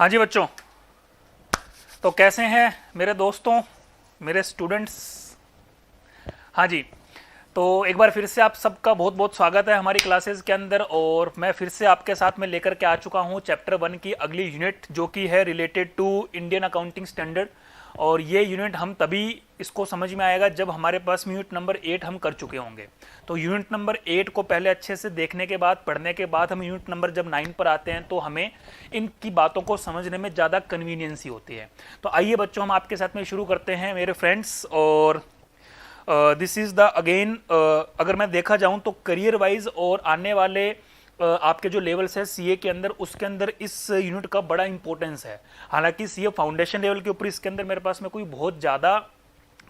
हाँ जी बच्चों, तो कैसे हैं मेरे दोस्तों, मेरे स्टूडेंट्स। हाँ जी, तो एक बार फिर से आप सबका बहुत बहुत स्वागत है हमारी क्लासेस के अंदर। और मैं फिर से आपके साथ में लेकर के आ चुका हूँ चैप्टर 1 की अगली यूनिट, जो कि है related to Indian accounting standard. और ये यूनिट हम तभी इसको समझ में आएगा जब हमारे पास यूनिट नंबर 8 हम कर चुके होंगे। तो यूनिट नंबर 8 को पहले अच्छे से देखने के बाद, पढ़ने के बाद हम यूनिट नंबर जब 9 पर आते हैं तो हमें इनकी बातों को समझने में ज़्यादा कन्वीनियंसी होती है। तो आइए बच्चों, हम आपके साथ में शुरू करते हैं मेरे फ्रेंड्स। और दिस इज़ द अगेन, अगर मैं देखा जाऊं तो करियर वाइज और आने वाले आपके जो लेवल्स है सीए के अंदर, उसके अंदर इस यूनिट का बड़ा इंपॉर्टेंस है। हालांकि सीए फाउंडेशन लेवल के ऊपर इसके अंदर मेरे पास में कोई बहुत ज़्यादा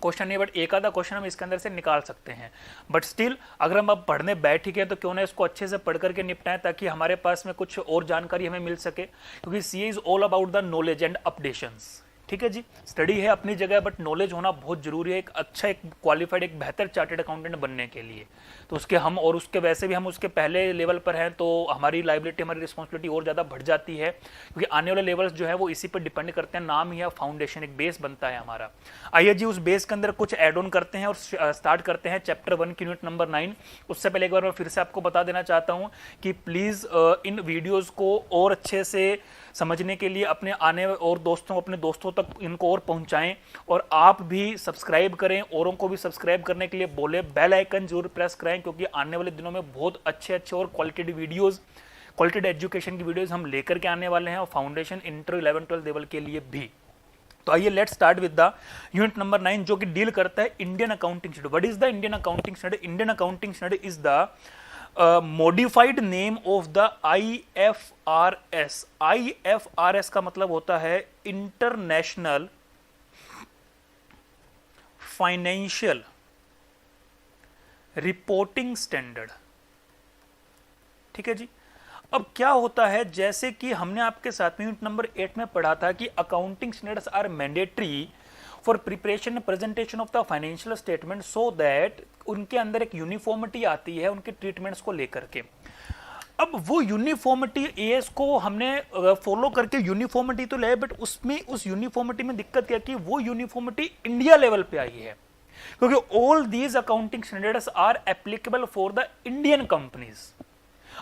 क्वेश्चन नहीं, बट एक आधा क्वेश्चन हम इसके अंदर से निकाल सकते हैं। बट स्टिल अगर हम अब पढ़ने बैठ गए तो क्यों ना इसको अच्छे से पढ़ करके निपटाएं, ताकि हमारे पास में कुछ और जानकारी हमें मिल सके। क्योंकि CA is all about the knowledge and updations. ठीक है जी, स्टडी है अपनी जगह, बट नॉलेज होना बहुत जरूरी है एक अच्छा, एक क्वालिफाइड, एक बेहतर चार्टर्ड अकाउंटेंट बनने के लिए। तो उसके हम, और उसके वैसे भी हम उसके पहले लेवल पर हैं, तो हमारी लाइबिलिटी, हमारी रिस्पॉन्सिबिलिटी और ज़्यादा बढ़ जाती है। क्योंकि आने वाले लेवल्स जो है वो इसी पर डिपेंड करते हैं। नाम ही है फाउंडेशन, एक बेस बनता है हमारा। आइए जी, उस बेस के अंदर कुछ एड ऑन करते हैं और स्टार्ट करते हैं चैप्टर 1 की यूनिट नंबर 9। उससे पहले एक बार मैं फिर से आपको बता देना चाहता हूँ कि प्लीज़ इन वीडियोज़ को और अच्छे से समझने के लिए अपने आने और दोस्तों, अपने दोस्तों तक इनको और पहुंचाएं। और आप भी सब्सक्राइब करें, औरों को भी सब्सक्राइब करने के लिए बोले, बेल आइकन जरूर प्रेस कराएं, क्योंकि आने वाले दिनों में बहुत अच्छे अच्छे और क्वालिटेड वीडियोस, क्वालिटेड एजुकेशन की वीडियोस हम लेकर के आने वाले हैं, और फाउंडेशन, इंटर, 11, 12 लेवल के लिए भी। तो आइए let's start with the unit number 9, जो कि डील करता है Indian accounting standard. What is the Indian accounting standard? Indian accounting standard is the modified name of the IFRS। IFRS का मतलब होता है इंटरनेशनल फाइनेंशियल रिपोर्टिंग स्टैंडर्ड। ठीक है जी। अब क्या होता है, जैसे कि हमने आपके साथ में यूनिट नंबर 8 में पढ़ा था कि accounting standards are mandatory for preparation and presentation of the financial statement, so that उनके अंदर एक यूनिफॉर्मिटी आती है उनके ट्रीटमेंट्स को लेकर के। अब वो यूनिफॉर्मिटी एएस को हमने फॉलो करके यूनिफॉर्मिटी तो ले, बट उसमें उस यूनिफॉर्मिटी में दिक्कत क्या कि वो यूनिफॉर्मिटी इंडिया लेवल पे आई है। क्योंकि all these accounting standards are applicable for the Indian companies.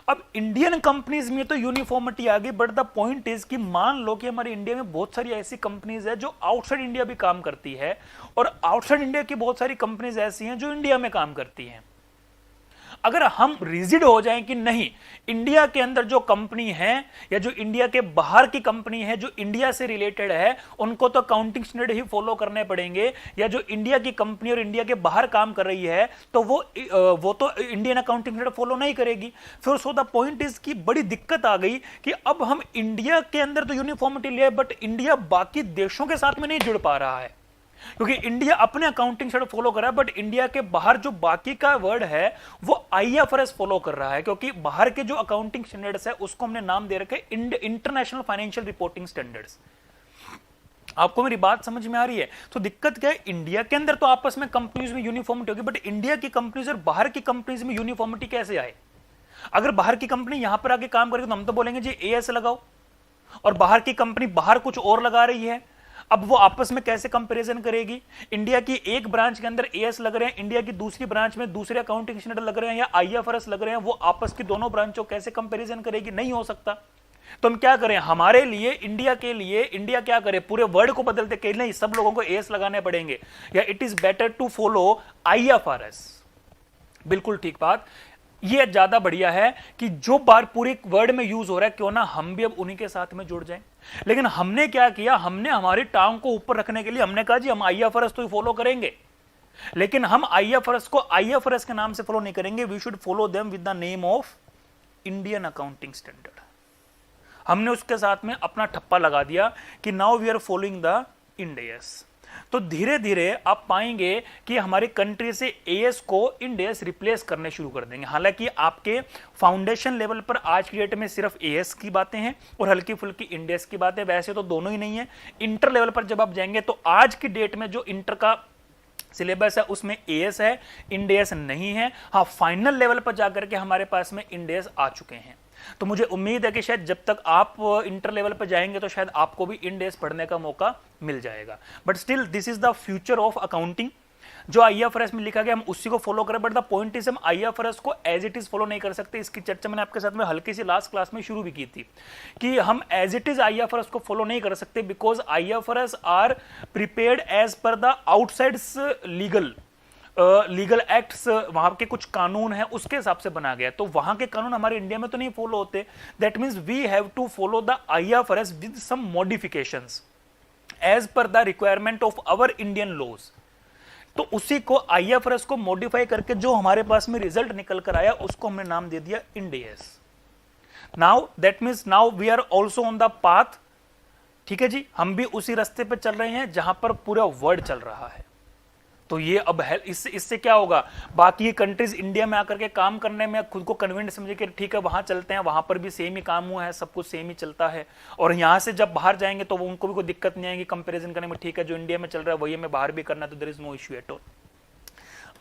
अब इंडियन कंपनीज में तो यूनिफॉर्मिटी आ गई, बट द पॉइंट इज कि मान लो कि हमारे इंडिया में बहुत सारी ऐसी कंपनीज है जो आउटसाइड इंडिया भी काम करती है, और आउटसाइड इंडिया की बहुत सारी कंपनीज ऐसी हैं जो इंडिया में काम करती हैं। अगर हम रिजिड हो जाएं कि नहीं, इंडिया के अंदर जो कंपनी है या जो इंडिया के बाहर की कंपनी है जो इंडिया से रिलेटेड है, उनको तो अकाउंटिंग स्टैंडर्ड ही फॉलो करने पड़ेंगे, या जो इंडिया की कंपनी और इंडिया के बाहर काम कर रही है तो वो तो इंडियन अकाउंटिंग स्टैंडर्ड फॉलो नहीं करेगी। फिर सो द पॉइंट इज की बड़ी दिक्कत आ गई कि अब हम इंडिया के अंदर तो यूनिफॉर्मिटी ले, बट इंडिया बाकी देशों के साथ में नहीं जुड़ पा रहा है। क्योंकि इंडिया अपने अकाउंटिंग स्टैंडर्ड फॉलो कर रहा है, बट इंडिया के बाहर जो बाकी का वर्ड है वो IFRS फॉलो कर रहा है। क्योंकि बाहर के जो अकाउंटिंग स्टैंडर्ड्स है उसको हमने नाम दे रखे इंटरनेशनल फाइनेंशियल रिपोर्टिंग स्टैंडर्ड्स। आपको मेरी बात समझ में आ रही है? तो दिक्कत क्या है, इंडिया के अंदर तो आपस में कंपनीज में यूनिफॉर्मिटी होगी, बट इंडिया की कंपनीज और बाहर की कंपनीज में यूनिफॉर्मिटी कैसे आए? अगर बाहर की कंपनी यहां पर आके काम करेगी तो हम तो बोलेंगे जी AS लगाओ, और बाहर की कंपनी बाहर कुछ और लगा रही है। अब वो आपस में कैसे कंपैरिजन करेगी? इंडिया की एक ब्रांच के अंदर AS लग रहे हैं, इंडिया की दूसरी ब्रांच में दूसरे अकाउंटिंग स्टैंडर्ड लग रहे हैं, या IFRS लग रहे हैं, वो आपस की दोनों ब्रांचों कैसे कंपैरिजन करेगी? नहीं हो सकता। तो हम क्या करें, हमारे लिए, इंडिया के लिए, इंडिया क्या करे, पूरे वर्ड को बदलते कि नहीं, सब लोगों को AS लगाने पड़ेंगे, या it is better to follow IFRS। बिल्कुल ठीक बात। ये ज्यादा बढ़िया है कि जो बार पूरे वर्ड में यूज हो रहा है, क्यों ना हम भी अब उन्हीं के साथ में जुड़ जाएं। लेकिन हमने क्या किया, हमने हमारी टांग को ऊपर रखने के लिए हमने कहा जी हम IFRS तो फॉलो करेंगे, लेकिन हम IFRS को IFRS के नाम से फॉलो नहीं करेंगे। We should follow them with the name of Indian accounting standard. हमने उसके साथ में अपना ठप्पा लगा दिया कि now we are following the Ind AS। तो धीरे धीरे आप पाएंगे कि हमारी कंट्री से AS को इंड AS रिप्लेस करने शुरू कर देंगे। हालांकि आपके फाउंडेशन लेवल पर आज की डेट में सिर्फ AS की बातें हैं और हल्की फुल्की इंड AS की बातें, वैसे तो दोनों ही नहीं है। इंटर लेवल पर जब आप जाएंगे तो आज की डेट में जो इंटर का सिलेबस है उसमें AS है, इंड AS नहीं है। हाँ, फाइनल लेवल पर जाकर के हमारे पास में इंड AS आ चुके हैं। तो मुझे उम्मीद है कि शायद जब तक आप इंटर लेवल पर जाएंगे तो शायद आपको भी इंड एस पढ़ने का मौका मिल जाएगा, but still this is the future of accounting. जो आईएफआरएस में लिखा गया हम उसी को फॉलो करें, बट द पॉइंट इज हम आईएफआरएस को एज इट इज फॉलो नहीं कर सकते। इसकी चर्चा मैंने आपके साथ में हल्की सी लास्ट क्लास में शुरू भी की थी कि हम एज इट इज आईएफआरएस को फॉलो नहीं कर सकते, because IFRS are prepared as per the outsides legal acts, वहां के कुछ कानून है उसके हिसाब से बना गया, तो वहां के कानून हमारे इंडिया में तो नहीं फॉलो होते। That means we have to follow the IFRS with some modifications as per the requirement of our Indian laws. तो उसी को आईएफआरएस को मॉडिफाई करके जो हमारे पास में रिजल्ट निकल कर आया उसको हमने नाम दे दिया Ind S. Now that means now we are also on the path, ठीक है जी, हम भी उसी रास्ते पे चल रहे हैं जहां पर पूरा वर्ल्ड चल रहा है। तो ये अब है, इससे क्या होगा, बाकी कंट्रीज इंडिया में आकर के काम करने में खुद को कन्विंस समझे कि ठीक है वहां चलते हैं, वहां पर भी सेम ही काम हुआ है, सब कुछ सेम ही चलता है, और यहां से जब बाहर जाएंगे तो उनको भी कोई दिक्कत नहीं आएगी कंपैरिजन करने में, ठीक है जो इंडिया में चल रहा है वही हमें बाहर भी करना है, तो there is no issue at all.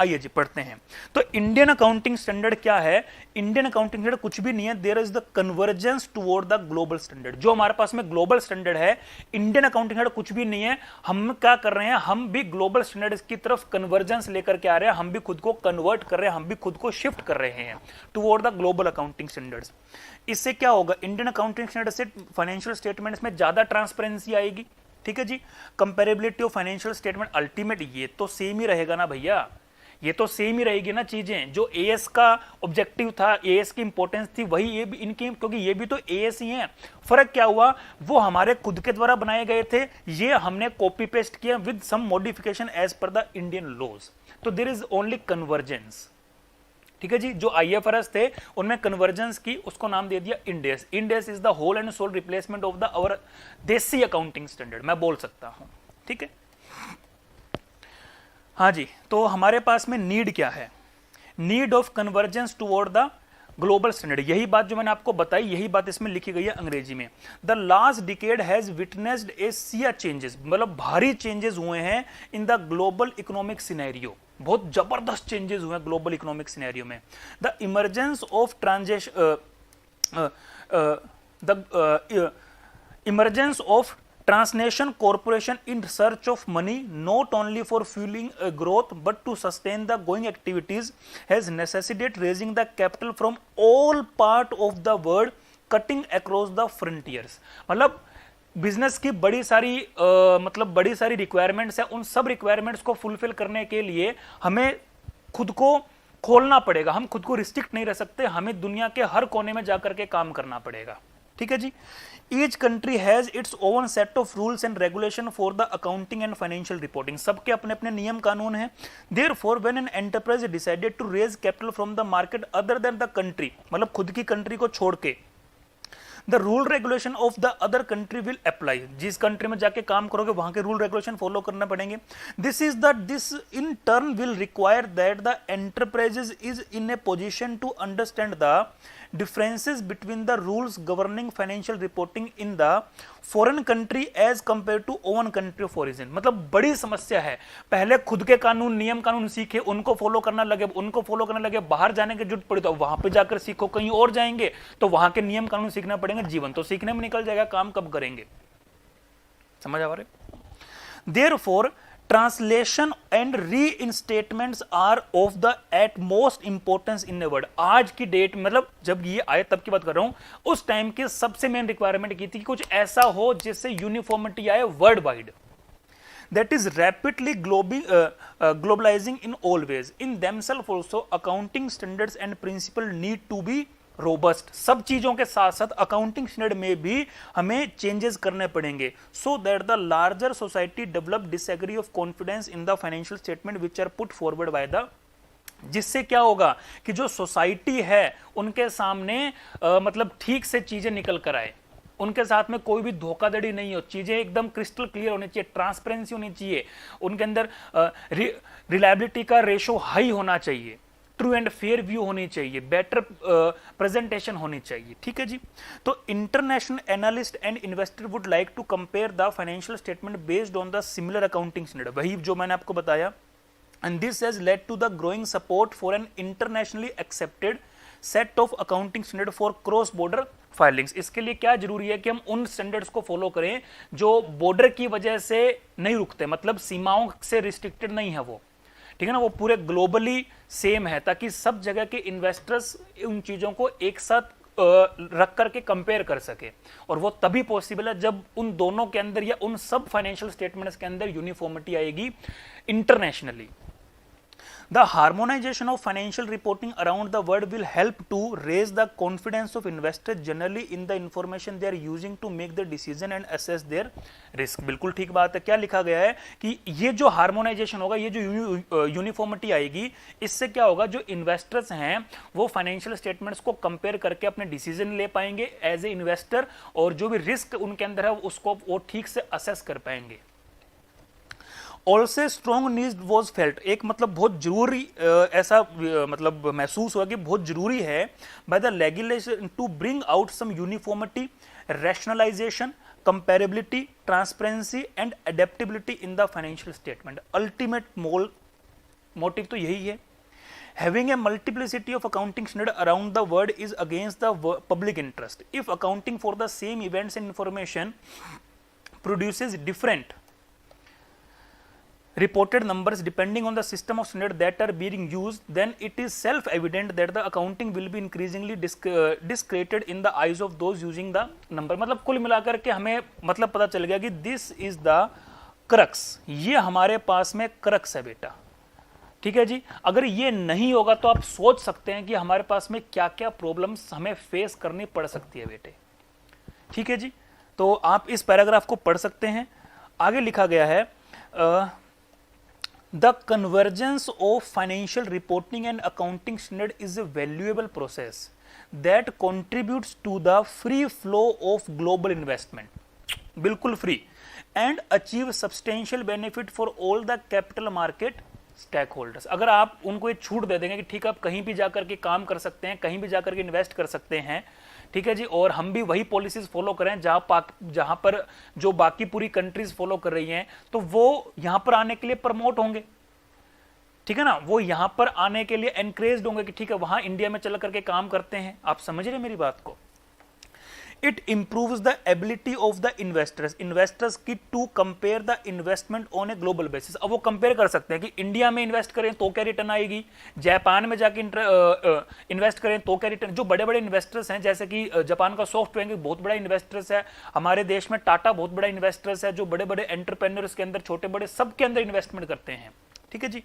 आइए जी पढ़ते हैं। तो इंडियन अकाउंटिंग स्टैंडर्ड क्या है? इंडियन अकाउंटिंग स्टैंडर्ड कुछ भी नहीं है, there is the convergence toward the global standard. जो हमारे पास में ग्लोबल स्टैंडर्ड है, इंडियन अकाउंटिंग स्टैंडर्ड कुछ भी नहीं है। हम क्या कर रहे हैं, हम भी ग्लोबल स्टैंडर्ड की तरफ कन्वर्जेंस लेकर के आ रहे हैं, हम भी खुद को कन्वर्ट कर रहे हैं, हम भी खुद को शिफ्ट कर रहे हैं toward the global accounting standards. इससे क्या होगा, इंडियन अकाउंटिंग स्टैंडर्ड से फाइनेंशियल स्टेटमेंट्स में ज्यादा ट्रांसपेरेंसी आएगी, ठीक है जी। Comparability of financial statement ultimate ये तो सेम ही रहेगा ना भैया, ये तो सेम ही रहेगी ना चीजें। जो एएस का ऑब्जेक्टिव था, एएस की इंपॉर्टेंस थी, वही ये भी इनकी, क्योंकि ये भी तो एएस ही हैं। फर्क क्या हुआ, वो हमारे खुद के द्वारा बनाए गए थे, ये हमने कॉपी पेस्ट किया with some modification as per the Indian laws. तो देयर इज ओनली कन्वर्जेंस, ठीक है जी। जो आईएफआरएस थे उनमें कन्वर्जेंस की, उसको नाम दे दिया Ind S. Ind S is the whole and sole replacement of the our desi accounting standard, मैं बोल सकता हूं, ठीक है। हाँ जी, तो हमारे पास में नीड क्या है, need of convergence toward the global standard. यही बात जो मैंने आपको बताई, यही बात इसमें लिखी गई है अंग्रेजी में। The last decade has witnessed A Siya changes, मतलब भारी चेंजेस हुए हैं in the global economic scenario, बहुत जबरदस्त चेंजेस हुए हैं ग्लोबल इकोनॉमिक सिनेरियो में। The emergence of emergence of transnation corporation in search of money not only for fueling growth but to sustain the going activities has necessitated raising the capital from all part of the world cutting across the frontiers। मतलब business की बड़ी सारी मतलब बड़ी सारी requirements है, उन सब रिक्वायरमेंट्स को फुलफिल करने के लिए हमें खुद को खोलना पड़ेगा, हम खुद को रिस्ट्रिक्ट नहीं रह सकते, हमें दुनिया के हर कोने में जाकर के काम करना पड़ेगा, ठीक है जी। Each country has its own set of rules and regulation for the accounting and financial reporting। सबके अपने अपने नियम कानून हैं। Therefore, when an enterprise decided to raise capital from the market other than the country, मतलब खुद की country को छोड़ के, the rule regulation of the other country will apply। जिस कंट्री में जाके काम करोगे वहां के रूल रेगुलेशन फॉलो करने पड़ेंगे। This in turn will require that the enterprises is in a position to understand the differences between the rules governing financial reporting in the foreign country as compared to own country of origin। मतलब बड़ी समस्या है, पहले खुद के कानून नियम कानून सीखे, उनको फॉलो करना लगे, बाहर जाने की जरूरत पड़ी तो वहां पे जाकर सीखो, कहीं और जाएंगे तो वहां के नियम कानून सीखना पड़ेंगे, जीवन तो सीखने में निकल जाएगा, काम कब करेंगे, समझ आ रहे। Therefore, translation and reinstatements are of the utmost importance in world. आज की डेट मतलब जब ये आए तब की बात कर रहा हूं, उस टाइम की सबसे मेन रिक्वायरमेंट की थी कि कुछ ऐसा हो जिससे यूनिफॉर्मिटी आए world wide, that is rapidly globalizing in all ways। In themselves also accounting standards and principle need to be robust. सब चीजों के साथ साथ अकाउंटिंग स्टैंडर्ड में भी हमें चेंजेस करने पड़ेंगे, so that the larger society develop disagree of confidence in the financial statement which are put forward by the. जिससे क्या होगा कि जो सोसाइटी है उनके सामने मतलब ठीक से चीजें निकल कर आए, उनके साथ में कोई भी धोखाधड़ी नहीं हो, चीजें एकदम क्रिस्टल क्लियर होनी चाहिए, ट्रांसपेरेंसी होनी चाहिए, उनके अंदर रिलायबिलिटी का रेशो हाई होना चाहिए, ट्रू एंड फेयर व्यू होनी चाहिए, बेटर प्रेजेंटेशन होनी चाहिए, ठीक है जी। तो international analyst and investor would like to compare the financial statement based on the similar accounting standard, वही जो मैंने आपको बताया। And this has led to the growing support for an internationally accepted set of accounting standard for cross border filings. इसके लिए क्या जरूरी है कि हम उन स्टैंडर्ड्स को फॉलो करें जो बॉर्डर की वजह से नहीं रुकते, मतलब सीमाओं से रिस्ट्रिक्टेड नहीं है वो, ठीक है ना, वो पूरे ग्लोबली सेम है, ताकि सब जगह के इन्वेस्टर्स उन चीजों को एक साथ रख करके कंपेयर कर सके। और वो तभी पॉसिबल है जब उन दोनों के अंदर या उन सब फाइनेंशियल स्टेटमेंट्स के अंदर यूनिफॉर्मिटी आएगी internationally. The harmonization of financial reporting around the world will help to raise the confidence of investors generally in the information they are using to make the decision and assess their risk। बिल्कुल ठीक बात है। क्या लिखा गया है कि ये जो हार्मोनाइजेशन होगा, ये जो यूनिफॉर्मिटी आएगी, इससे क्या होगा, जो इन्वेस्टर्स हैं वो फाइनेंशियल स्टेटमेंट्स को कंपेयर करके अपने डिसीजन ले पाएंगे एज ए इन्वेस्टर, और जो भी रिस्क उनके अंदर है उसको वो ठीक से असेस कर पाएंगे। Also strong need was felt, एक मतलब बहुत जरूरी ऐसा मतलब महसूस हुआ कि बहुत जरूरी है by the legislation to bring out some uniformity, rationalisation, comparability, transparency and adaptability in the financial statement. Ultimate motive तो यही है। Having a multiplicity of accounting standards around the world is against the public interest. If accounting for the same events and information produces different reported numbers depending on the system of standards that are being used, then it is self-evident that the accounting will be increasingly discredited in the eyes of those using the number। मतलब कुल मिलाकर के हमें मतलब पता चल गया कि this is the crux, ये हमारे पास में crux है बेटा, ठीक है जी। अगर ये नहीं होगा तो आप सोच सकते हैं कि हमारे पास में क्या क्या प्रॉब्लम्स हमें फेस करनी पड़ सकती है बेटे, ठीक है जी। तो आप इस पैराग्राफ को पढ़ सकते हैं। आगे लिखा गया है the convergence of financial reporting and accounting standard is a valuable process that contributes to the free flow of global investment, बिल्कुल free, and achieve substantial benefit for all the capital market stakeholders. अगर आप उनको ये छूट दे देंगे कि ठीक है आप कहीं भी जाकर के काम कर सकते हैं, कहीं भी जाकर के इन्वेस्ट कर सकते हैं, ठीक है जी, और हम भी वही पॉलिसीज फॉलो करें जहां पर जो बाकी पूरी कंट्रीज फॉलो कर रही हैं, तो वो यहां पर आने के लिए प्रमोट होंगे, ठीक है ना, वो यहां पर आने के लिए एनकरेज होंगे कि ठीक है वहां इंडिया में चल करके काम करते हैं। आप समझ रहे हैं मेरी बात को। It improves the ability of the investors की to compare the investment on a global basis। अब वो कंपेयर कर सकते हैं कि इंडिया में इन्वेस्ट करें तो क्या रिटर्न आएगी, जापान में जाके इन्वेस्ट करें तो क्या रिटर्न। जो बड़े बड़े इन्वेस्टर्स हैं, जैसे कि जापान का सॉफ्टवेयर बहुत बड़ा इन्वेस्टर्स है, हमारे देश में टाटा बहुत बड़ा इन्वेस्टर्स है, जो बड़े बड़े एंटरप्रेन्योर्स के अंदर छोटे बड़े सबके अंदर इन्वेस्टमेंट करते हैं, ठीक है जी।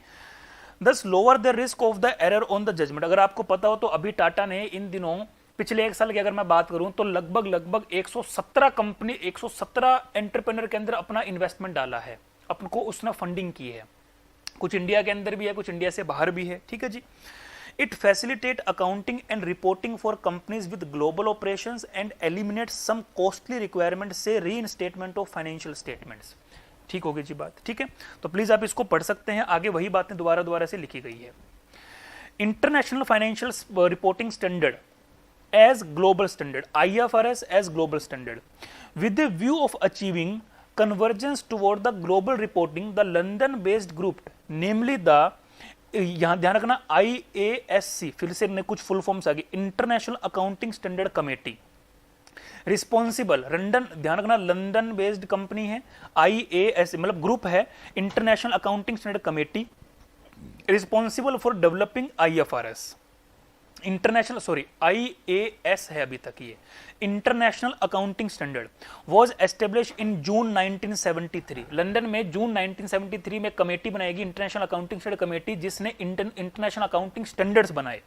Thus lower the risk of the error on the judgment। अगर आपको पता हो तो अभी टाटा ने इन दिनों पिछले एक साल की अगर मैं बात करूं तो लगभग 117 कंपनी 117 एंटरप्रेन्योर के अंदर अपना इन्वेस्टमेंट डाला है, अपन को उसने फंडिंग की है। कुछ इंडिया के अंदर भी है, कुछ इंडिया से बाहर भी है, ठीक है जी। It facilitate accounting and reporting for companies with global operations and eliminate some costly requirement से रीइंस्टेटमेंट ऑफ फाइनेंशियल स्टेटमेंट्स। ठीक होगी जी बात, ठीक है। तो प्लीज आप इसको पढ़ सकते हैं, आगे वही बातें दोबारा से लिखी गई है। International financial reporting standard as global standard, IFRS as global standard, with the view of achieving convergence toward the global reporting, the London based group, namely the, यहां ध्यान रखना, IASC, फिर से कुछ फुल फॉर्म्स आ गए, international accounting standard committee, responsible, London, ध्यान रखना लंदन बेस्ड कंपनी है, IASC मतलब ग्रुप है, international accounting standard committee, responsible for developing IFRS, international, sorry IAS है अभी तक, ये international accounting standard was establish in June 1973। London में जून 1973 में कमेटी बनाएगी, इंटरनेशनल अकाउंटिंग स्टैंडर्ड कमेटी, जिसने इंटरनेशनल अकाउंटिंग स्टैंडर्ड्स बनाए,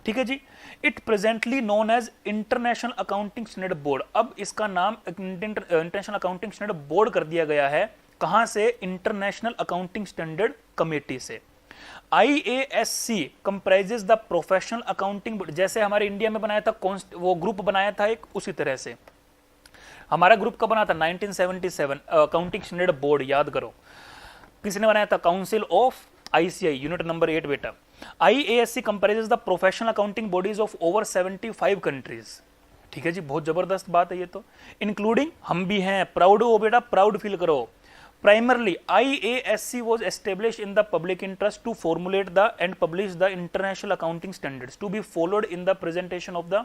ठीक है जी। It presently known as international accounting standard board. अब इसका नाम इंटरनेशनल अकाउंटिंग स्टैंडर्ड बोर्ड कर दिया गया है, कहां से, इंटरनेशनल अकाउंटिंग स्टैंडर्ड कमेटी से। IASC comprises the professional accounting, जैसे हमारे इंडिया में बनाया था वो ग्रुप बनाया था एक, उसी तरह से हमारा ग्रुप का बना था 1977 अकाउंटिंग स्टैंडर्ड बोर्ड, याद करो किसने बनाया था, council of ICI unit number 8 बेटा। IASC comprises the professional accounting bodies of over 75 countries, ठीक है जी, बहुत जबरदस्त बात है ये तो, इंक्लूडिंग हम भी हैं, प्राउड हो बेटा, प्राउड फील करो, Primarily, IASC was established in the public interest to formulate the and publish the international accounting standards to be followed in the presentation of the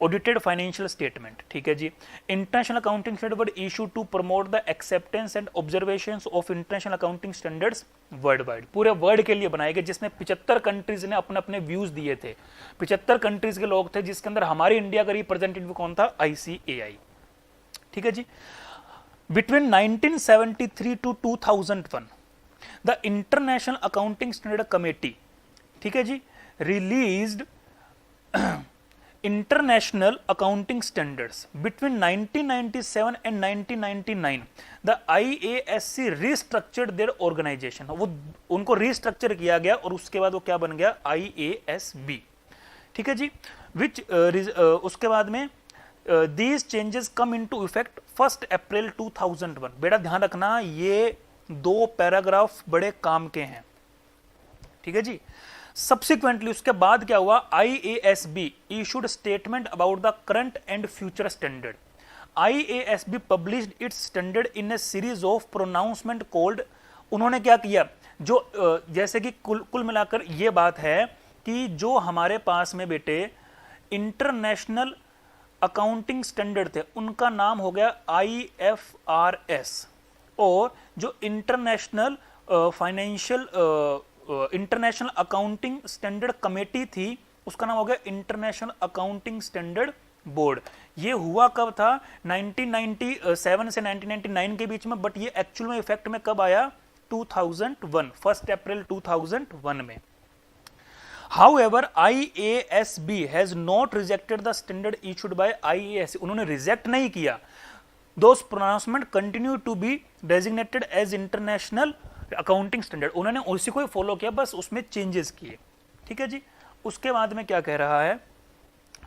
audited financial statement. ठीक है जी. International accounting standards were issued to promote the acceptance and observations of international accounting standards worldwide. पूरे world के लिए बनाए गए, जिसमें 75 countries ने अपने अपने व्यूज दिए थे. 75 कंट्रीज के लोग थे, जिसके अंदर हमारी इंडिया का रिप्रेजेंटेटिव कौन था? ICAI. ठीक है जी. Between 1973 to 2001, the International Accounting Standard Committee, ठीक है जी, released International Accounting Standards. Between 1997 and 1999, the IASC restructured their organization. वो उनको restructure किया गया और उसके बाद वो क्या बन गया? IASB. ठीक है जी. Which उसके बाद में these changes come into effect 1st April 2001. बेटा ध्यान रखना, ये दो पैराग्राफ बड़े काम के हैं. ठीक है जी. Subsequently, उसके बाद क्या हुआ? IASB issued statement about the current and future standard. IASB published its standard in a series of pronouncement called, उन्होंने क्या किया? जो जैसे कि कुल मिलाकर ये बात है कि जो हमारे पास में बेटे इंटरनेशनल अकाउंटिंग स्टैंडर्ड थे, उनका नाम हो गया IFRS, और जो international financial international accounting standard committee थी, उसका नाम हो गया इंटरनेशनल अकाउंटिंग स्टैंडर्ड बोर्ड. ये हुआ कब था? 1997 से 1999 के बीच में, बट ये एक्चुअल में इफेक्ट में कब आया? 2001, 1 अप्रैल 2001 में. However, IASB has not rejected the standard issued by IASC. उन्होंने रिजेक्ट नहीं किया. Those pronouncements continue to be designated as international accounting standard. उन्होंने उसी को ही फॉलो किया, बस उसमें चेंजेस किए. ठीक है जी. उसके बाद में क्या कह रहा है?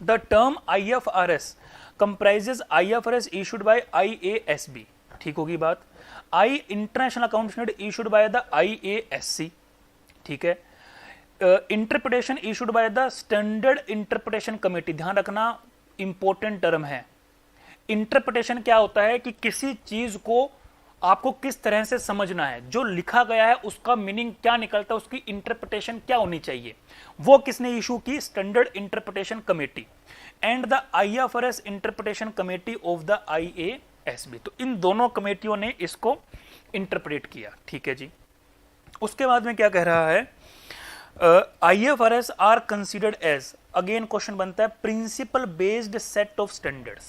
The term IFRS comprises IFRS issued by IASB. ठीक होगी बात. International Accounting Standard issued by the IASC. ठीक है. Interpretation issued by the standard interpretation committee. ध्यान रखना, इंपॉर्टेंट टर्म है. इंटरप्रिटेशन क्या होता है कि किसी चीज को आपको किस तरह से समझना है, जो लिखा गया है उसका मीनिंग क्या निकलता है, उसकी इंटरप्रिटेशन क्या होनी चाहिए, वो किसने इशू की? Standard interpretation committee and the IFRS interpretation committee of the IASB. तो इन दोनों कमेटियों ने इसको इंटरप्रेट किया. ठीक है जी. उसके बाद में क्या कह रहा है? IFRS are considered as, again question बनता है, principle based set of standards.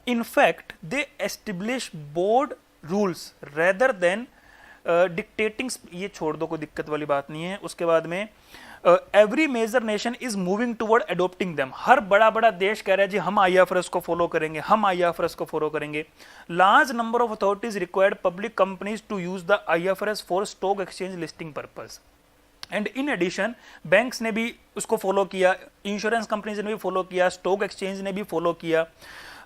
In fact, they establish board rules rather than dictating. ये छोड़ दो, कोई दिक्कत वाली बात नहीं है. उसके बाद में every major nation is moving toward adopting them. हर बड़ा बड़ा देश कह रहा है जी हम IFRS को फॉलो करेंगे, हम IFRS को फॉलो करेंगे. Large number of authorities required public companies to use the IFRS for stock exchange listing purpose. And in addition banks ने भी उसको फॉलो किया, इंश्योरेंस कंपनीज ने भी फॉलो किया, स्टॉक एक्सचेंज ने भी फॉलो किया.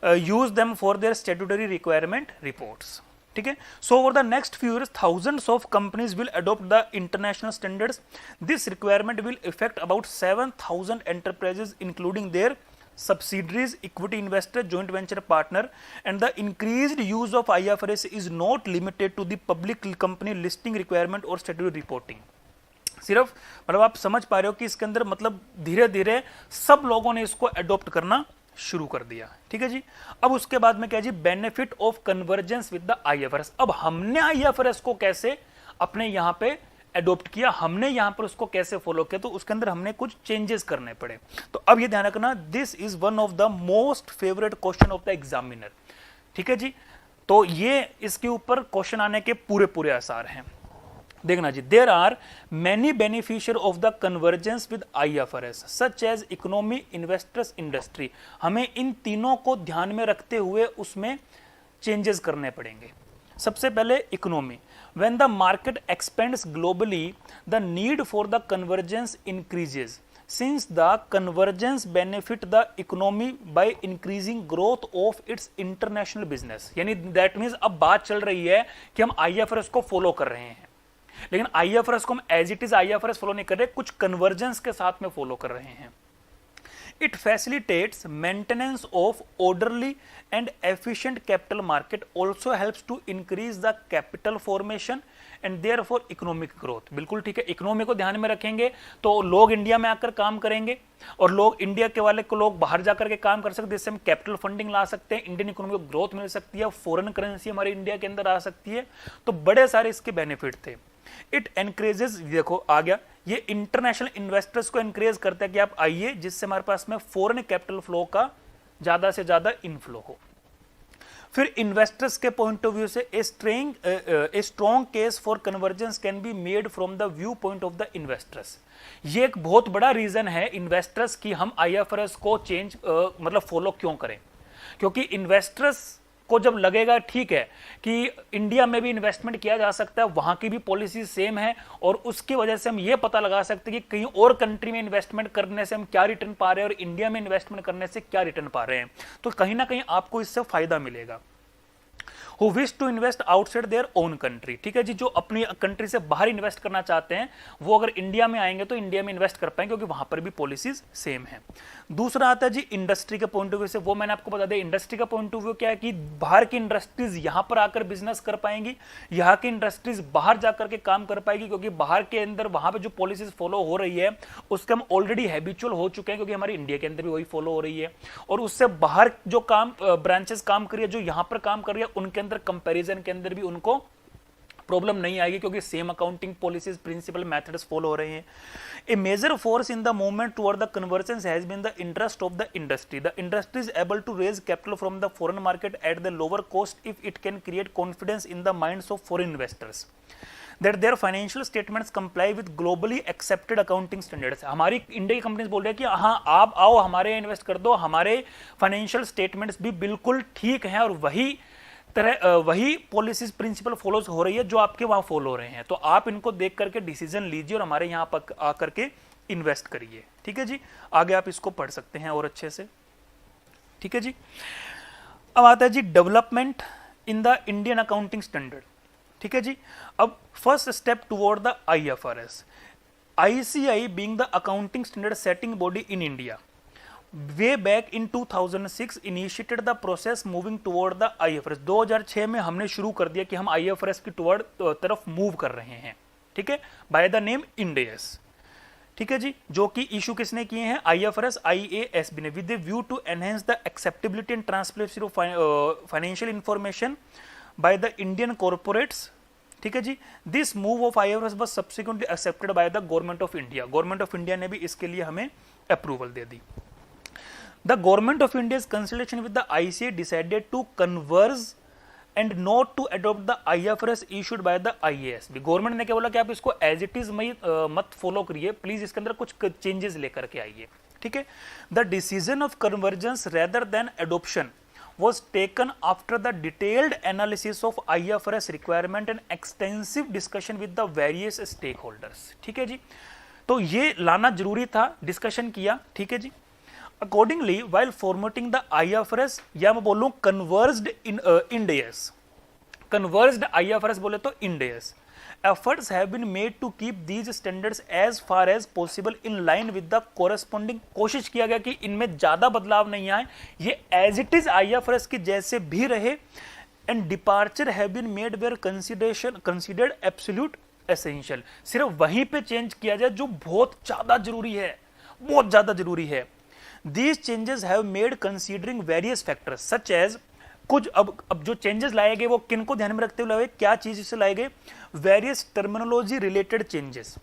Use them for their statutory requirement reports. ठीक है. So over the next few years thousands of companies will adopt the international standards. This requirement will effect about 7,000 enterprises including there subsidiaries, equity investor, joint venture partner, and the increased use of IFRS is not limited to the public company listing requirement or statutory reporting. सिर्फ मतलब आप समझ पा रहे हो कि इसके अंदर मतलब धीरे धीरे सब लोगों ने इसको अडॉप्ट करना शुरू कर दिया. ठीक है जी. अब उसके बाद में क्या जी? Benefit of convergence with the IFRS. अब हमने IFRS को कैसे अपने यहां पे अडॉप्ट किया, हमने यहां पर उसको कैसे फॉलो किया, तो उसके अंदर हमने कुछ चेंजेस करने पड़े. तो अब ये ध्यान रखना, this is one of the most favourite question of the examiner. ठीक है जी. तो ये इसके ऊपर क्वेश्चन आने के पूरे पूरे आसार हैं. देखना जी. There are many beneficiary of the convergence with IFRS such as economy, investors, industry. हमें इन तीनों को ध्यान में रखते हुए उसमें चेंजेस करने पड़ेंगे. सबसे पहले economy. When the market expends globally the need for the convergence increases since the convergence benefit the economy by increasing growth of its international business. यानी दैट मीन्स अब बात चल रही है कि हम IFRS को फॉलो कर रहे हैं, लेकिन IFRS को हम as it is IFRS follow नहीं कर रहे, कुछ कन्वर्जेंस के साथ में फॉलो कर रहे हैं. It facilitates maintenance of orderly and efficient capital market, also helps to increase the capital formation and therefore economic growth। बिल्कुल ठीक है, इकोनॉमी को ध्यान में रखेंगे तो लोग इंडिया में आकर काम करेंगे और लोग इंडिया के वाले को लोग बाहर जाकर के काम कर सकते हैं, जिससे हम कैपिटल फंडिंग ला सकते हैं, इंडियन इकोनॉमी को ग्रोथ मिल सकती है, फॉरेन करेंसी हमारे इंडिया के अंदर आ सकती है। तो बड़े सारे इसके बेनिफिट थे। इट एनकरेजेस, देखो आ गया, ये इंटरनेशनल इन्वेस्टर्स को एनकरेज करता है कि आप आइए, जिससे हमारे पास में फॉरेन कैपिटल फ्लो का ज्यादा से ज्यादा इनफ्लो हो। फिर इन्वेस्टर्स के पॉइंट ऑफ व्यू से a strong case for convergence can be made from the view point of the investors. ये एक बहुत बड़ा रीजन है इन्वेस्टर्स की हम आईएफआरएस को चेंज मतलब फॉलो क्यों करें, क्योंकि इन्वेस्टर्स को जब लगेगा ठीक है कि इंडिया में भी इन्वेस्टमेंट किया जा सकता है, वहां की भी पॉलिसी सेम है और उसकी वजह से हम ये पता लगा सकते हैं कि कहीं और कंट्री में इन्वेस्टमेंट करने से हम क्या रिटर्न पा रहे हैं और इंडिया में इन्वेस्टमेंट करने से क्या रिटर्न पा रहे हैं, तो कहीं ना कहीं आपको इससे फायदा मिलेगा। Who wish to invest outside their own country, ठीक है जी, जो अपनी कंट्री से बाहर इन्वेस्ट करना चाहते हैं वो अगर इंडिया में आएंगे तो इंडिया में इन्वेस्ट कर पाएंगे, क्योंकि वहां पर भी पॉलिसीज सेम है। दूसरा आता है जी इंडस्ट्री के पॉइंट ऑफ व्यू से, वो मैंने आपको बता दिया। इंडस्ट्री का पॉइंट ऑफ व्यू क्या है कि बाहर की इंडस्ट्रीज यहां पर आकर बिजनेस कर पाएंगी, यहाँ की इंडस्ट्रीज बाहर जाकर के काम कर पाएगी, क्योंकि बाहर के अंदर वहां पर जो पॉलिसीज फॉलो हो रही है उसके हम ऑलरेडी हैबिचुअल हो चुके हैं, क्योंकि हमारी इंडिया के अंदर भी वही फॉलो हो रही है। और उससे बाहर जो काम ब्रांचेस काम कर रही है, जो यहां पर काम कर रही है, उनके अंदर कंपेरिजन के अंदर भी उनको प्रॉब्लम नहीं आएगी, क्योंकि same accounting policies, principle methods follow हो रहे हैं। A major force in the movement toward the convergence has been the interest of the industry. The industry is able to raise capital from the foreign market at the lower cost if it can create confidence in the minds of foreign investors that their financial statements comply with globally accepted accounting standards। हमारी India की companies बोल रही है कि हाँ आप आओ हमारे यहाँ इन्वेस्ट कर दो, हमारे फाइनेंशियल स्टेटमेंट्स भी बिल्कुल ठीक हैं और वही पॉलिसीज प्रिंसिपल फॉलो हो रही है जो आपके वहां फॉलो हो रहे हैं, तो आप इनको देख करके डिसीजन लीजिए और हमारे यहाँ पर आकर के इन्वेस्ट करिए। ठीक है जी, आगे आप इसको पढ़ सकते हैं और अच्छे से। ठीक है जी, अब आता है जी development in the Indian accounting standard. ठीक है जी, अब first step toward the IFRS. ICI being the accounting standard setting body in India way back in 2006 initiated the process moving toward the IFRS। 2006 में हमने शुरू कर दिया कि हम IFRS की तरफ मूव कर रहे हैं। ठीक है, by the name Ind AS। ठीक है जी, जो कि इशू किसने किए हैं, IFRS IASB ने, with the view to enhance the acceptability and transparency of financial information by the Indian corporates. ठीक है जी, this move of IFRS was subsequently accepted by the government of India. Government of India ने भी इसके लिए हमें approval दे दी। The government of India's consultation with the ICA decided to converge and not to adopt the IFRS issued by the IASB। Government ने क्या बोला कि आप इसको एज इट इज मत फॉलो करिए, प्लीज इसके अंदर कुछ चेंजेस लेकर के आइए। ठीक है, the decision of convergence rather than adoption was taken after the detailed analysis of IFRS requirement and extensive discussion with the various stakeholders। ठीक है जी, तो ये लाना जरूरी था, डिस्कशन किया। ठीक है जी, Accordingly, while formatting the IFRS, या मैं बोलूं converged in Ind AS, converged IFRS बोले तो Ind AS, efforts have been made to keep these standards as far as possible in line with the corresponding। कोशिश किया गया कि इनमें ज्यादा बदलाव नहीं आए, ये as it is IFRS की जैसे भी रहे, and departure have been made where considered absolute essential। सिर्फ वहीं पे चेंज किया जाए जो बहुत ज्यादा जरूरी है, बहुत ज्यादा जरूरी है। These changes have made considering various factors such as, कुछ अब जो चेंजेस लाए गए वो किन को ध्यान में रखते हुए लाए गए, क्या चीज इससे लाए गए, वेरियस टर्मिनोलॉजी रिलेटेड चेंजेस।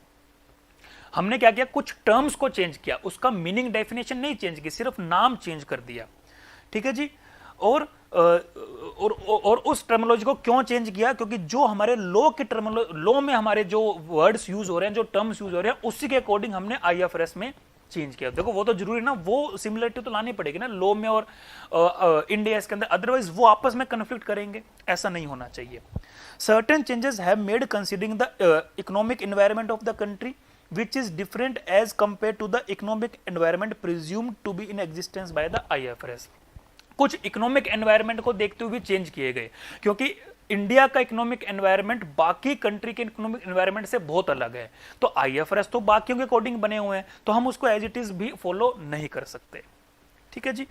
हमने क्या किया, कुछ टर्म्स को चेंज किया, उसका मीनिंग डेफिनेशन नहीं चेंज की, सिर्फ नाम चेंज कर दिया। ठीक है जी, और उस टर्मिनोलॉजी को क्यों चेंज किया, क्योंकि जो हमारे लॉ में हमारे जो वर्ड्स यूज हो रहे हैं, जो टर्म्स यूज हो रहे हैं, उसी के अकॉर्डिंग हमने IFRS में चेंज किया। देखो वो तो जरूरी ना, वो सिमिलरिटी तो लानी पड़ेगी ना लॉ में और इंड AS के अंदर, अदरवाइज वो आपस में कन्फ्लिक्ट करेंगे, ऐसा नहीं होना चाहिए। Certain changes have made considering the economic environment of the country which is different as compared to the economic environment presumed to be in existence by the IFRS। कुछ इकोनॉमिक एनवायरनमेंट को देखते हुए change किए गए, क्योंकि India का economic environment बाकी country के इकोनॉमिक एनवायरनमेंट से बहुत अलग है, तो आईएफआरएस तो बाकियों के अकॉर्डिंग बने हुए हैं, तो हम उसको एज इट इज भी फॉलो नहीं कर सकते। ठीक है जी।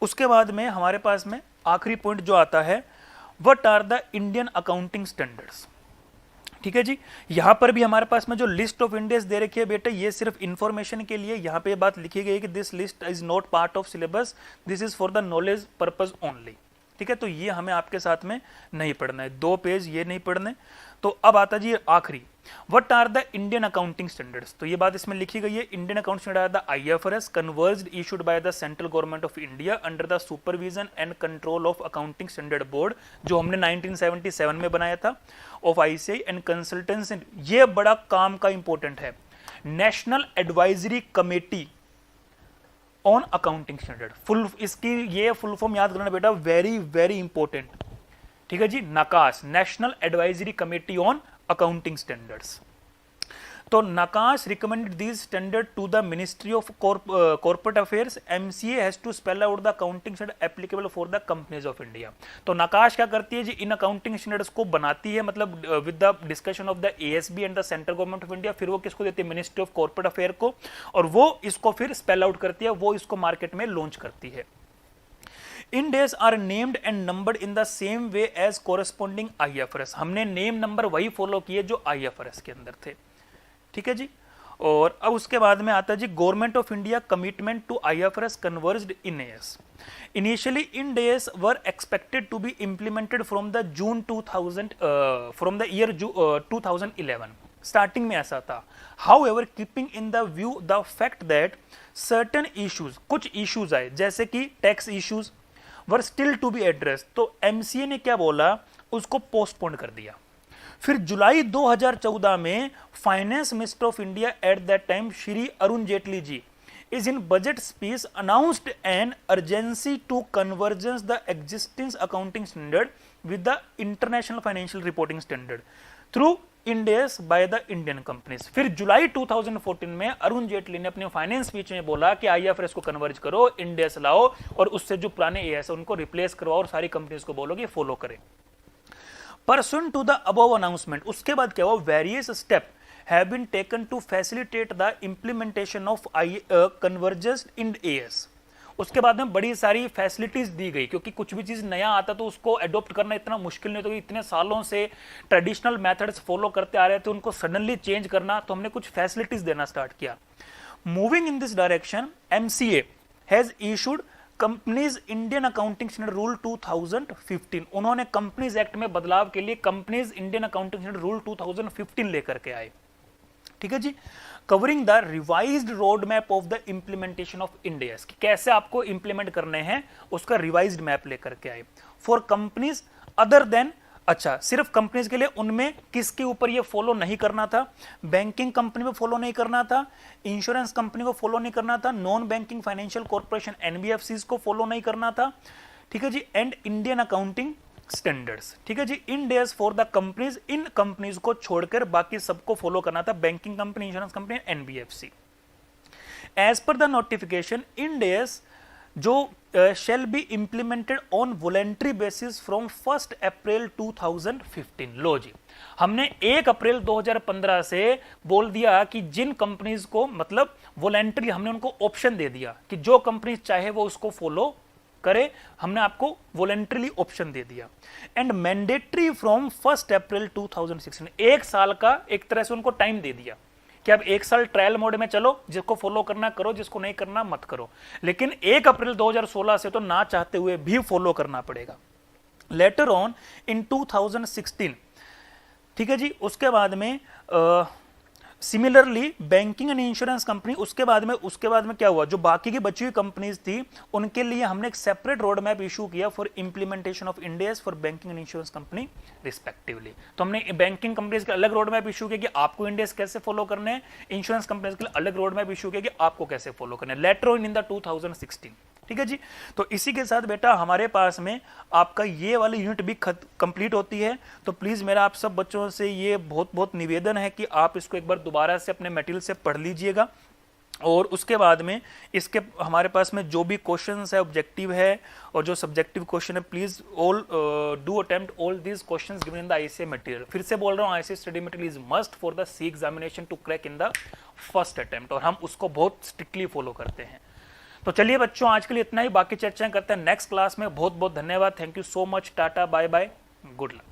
उसके बाद में हमारे पास में आखिरी पॉइंट जो आता है, what are the Indian accounting standards. ठीक है जी। यहां पर भी हमारे पास में जो लिस्ट ऑफ इंडेस दे रखी है बेटा, ये सिर्फ इंफॉर्मेशन के लिए, यहां पे बात लिखी गई है कि this list is not part of syllabus, this is for the knowledge purpose only. ठीक है, तो ये हमें आपके साथ में नहीं पढ़ना है, 2 पेज ये नहीं पढ़ने। तो अब आता जी आखिरी, what are the Indian accounting standards. तो ये बात इसमें लिखी गई है, Indian accounting standard are the IFRS converged issued by the central government of India under the supervision and control of accounting standard board, जो हमने 1977 में बनाया था, ऑफ आईसीआई एंड कंसल्टेंसी। ये बड़ा काम का इंपॉर्टेंट है, national advisory committee on accounting standard. Full इसकी ये फुल फॉर्म याद करना बेटा, वेरी वेरी इंपॉर्टेंट। ठीक है जी, NACAS, national advisory committee on accounting standards. तो NACAS recommended this standard to the ministry of corporate affairs, MCA has to spell out the accounting standard applicable for the companies of India. तो NACAS क्या करती है जी, in accounting standards को बनाती है, मतलब with the discussion of the ASB and the central government of India, फिर वो किसको देती है, मिनिस्ट्री ऑफ कॉर्पोरेट अफेयर को, और वो इसको फिर स्पेल आउट करती है, वो इसको मार्केट में लॉन्च करती है। Ind AS are named and numbered in the same way as corresponding IFRS. हमने नेम नंबर वही फॉलो किए जो आईएफआरएस के अंदर थे। ठीक है जी। और अब उसके बाद में आता है जी government of India commitment to IFRS converged in AS. Initially in days were expected to be implemented from the June 2000 from the year 2011। Starting में ऐसा था, however keeping in the view the fact that certain issues, कुछ issues आए जैसे कि tax issues were still to be address, तो MCA ने क्या बोला, उसको पोस्टपोन कर दिया। फिर जुलाई 2014 में finance minister of India at that time Shri Arun Jaitley ji is in budget speech announced an urgency to convergence the existing accounting standard with the international financial reporting standard through Ind AS by the Indian companies. फिर जुलाई 2014 में अरुण जेटली ने अपने finance speech में बोला कि IFRS को converge करो, इंडेस लाओ, और उससे जो पुराने एएस है उनको रिप्लेस करवाओ और सारी कंपनीज को बोलो कि फॉलो करें। Pursuant to the above announcement, उसके बाद क्या हुआ, various steps have been taken to facilitate the implementation of convergence in AS। उसके बाद में बड़ी सारी फैसिलिटीज दी गई, क्योंकि कुछ भी चीज नया आता तो उसको अडॉप्ट करना इतना मुश्किल नहीं, तो इतने सालों से ट्रेडिशनल मेथड्स फॉलो करते आ रहे थे, उनको सडनली चेंज करना, तो हमने कुछ फैसिलिटीज देना स्टार्ट किया। Moving in this direction, MCA has issued companies Indian accounting standard rule 2015। उन्होंने कंपनीज एक्ट में बदलाव के लिए companies Indian accounting standard rule 2015 लेकर के आए। ठीक है जी। Covering the revised road map of the implementation of Ind AS, कैसे आपको इंप्लीमेंट करने हैं उसका रिवाइज्ड मैप लेकर के आए। फॉर कंपनीज अदर देन, अच्छा सिर्फ कंपनीज के लिए, उनमें किसके ऊपर ये फॉलो नहीं करना था, बैंकिंग कंपनी में फॉलो नहीं करना था, इंश्योरेंस कंपनी को फॉलो नहीं करना था, non banking financial corporation NBFCs को फॉलो नहीं करना था। ठीक है जी। And Indian accounting standards. ठीक है जी। In days for the companies, इन कंपनीज को छोड़कर बाकी सबको फॉलो करना था, banking company, insurance company, NBFC. As per the notification, in days जो shall be implemented on voluntary basis from 1st April 2015। लो जी, हमने 1 अप्रैल 2015 से बोल दिया कि जिन कंपनीज को, मतलब वॉलेंट्री, हमने उनको ऑप्शन दे दिया कि जो कंपनीज चाहे वो उसको फॉलो करे, हमने आपको वॉलेंट्रीली ऑप्शन दे दिया। एंड मैंडेटरी फ्रॉम 1st अप्रैल 2016, 1 साल का एक तरह से उनको टाइम दे दिया कि अब 1 साल ट्रायल मोड में चलो, जिसको फॉलो करना करो, जिसको नहीं करना मत करो, लेकिन 1 अप्रैल 2016 से तो ना चाहते हुए भी फॉलो करना पड़ेगा। लेटर ऑन इन 2016, ठीक है जी। उसके बाद में similarly banking and insurance company, उसके बाद में क्या हुआ, जो बाकी की बची हुई कंपनीज थी उनके लिए हमने एक सेपरेट रोड मैप इशू किया for implementation of इंडेस for banking and insurance company respectively. तो हमने बैंकिंग कंपनीज के अलग रोड मैप इशू किया कि आपको इंडेस कैसे फॉलो करने हैं, इंश्योरेंस कंपनीज के लिए अलग रोड मैप इशू किया कि आपको कैसे फॉलो करने हैं, लेटर ऑन इन द 2016। ठीक है जी। तो इसी के साथ बेटा हमारे पास में आपका ये वाली यूनिट भी कंप्लीट होती है। तो प्लीज मेरा आप सब बच्चों से ये बहुत बहुत निवेदन है कि आप इसको एक बार दोबारा से अपने मटेरियल से पढ़ लीजिएगा, और उसके बाद में इसके हमारे पास में जो भी क्वेश्चंस है ऑब्जेक्टिव है और जो सब्जेक्टिव क्वेश्चन है, please all do attempt all these questions given in the ICA material. फिर से बोल रहा हूँ, ICA study material is must for the C examination to crack in the first attempt, और हम उसको बहुत स्ट्रिक्टली फॉलो करते हैं। तो चलिए बच्चों, आज के लिए इतना ही, बाकी चर्चाएं करते हैं नेक्स्ट क्लास में। बहुत बहुत धन्यवाद, thank you so much, tata bye bye, good luck.